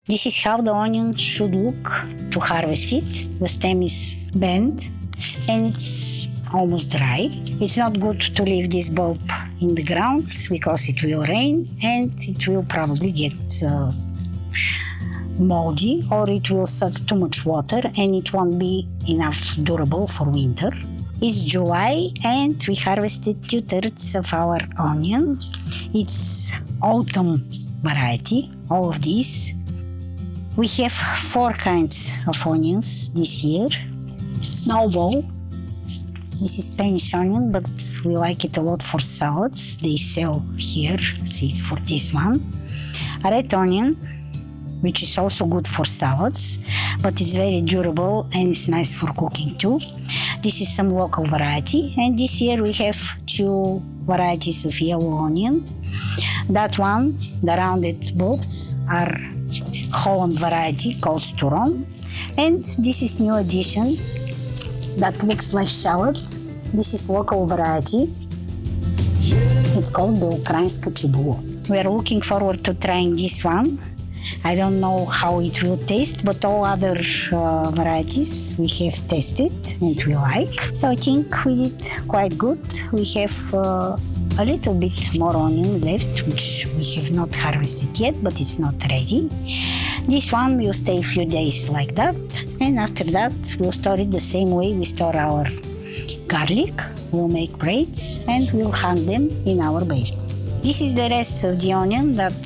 This is how the onion should look to harvest it. The stem is bent and it's almost dry. It's not good to leave this bulb in the ground because it will rain and it will probably get moldy, or it will suck too much water and it won't be enough durable for winter. It's July and we harvested 2/3 of our onion. It's autumn variety, all of these. We have 4 kinds of onions this year. Snowball. This is Spanish onion, but we like it a lot for salads. They sell here seeds for this one. A red onion, which is also good for salads, but it's very durable and it's nice for cooking too. This is some local variety, and this year we have 2 varieties of yellow onion. That one, the rounded bulbs, are Holland variety called Sturon, and this is new addition that looks like shallot. This is local variety. It's called the Ukrainska Chibulo. We are looking forward to trying this one. I don't know how it will taste, but all other varieties we have tested and we like. So I think we did quite good. We have a little bit more onion left, which we have not harvested yet, but it's not ready. This one will stay a few days like that, and after that we'll store it the same way we store our garlic. We'll make braids and we'll hang them in our basement. This is the rest of the onion that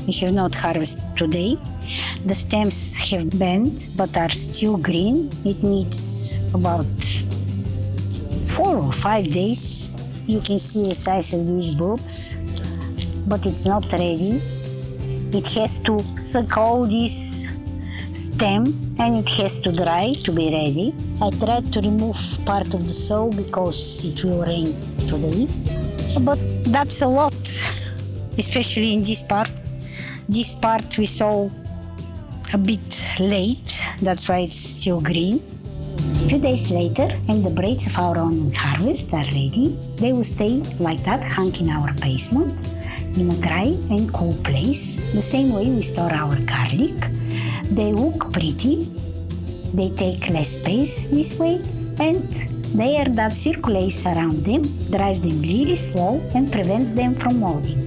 we have not harvested today. The stems have bent but are still green. It needs about 4 or 5 days. You can see the size of these bulbs, but it's not ready. It has to suck all this stem and it has to dry to be ready. I tried to remove part of the soil because it will rain today, but that's a lot, especially in this part. This part we saw a bit late, that's why it's still green. A few days later, and the braids of our onion harvest are ready. They will stay like that, hung in our basement, in a dry and cool place, the same way we store our garlic. They look pretty, they take less space this way, and the air that circulates around them dries them really slow and prevents them from molding.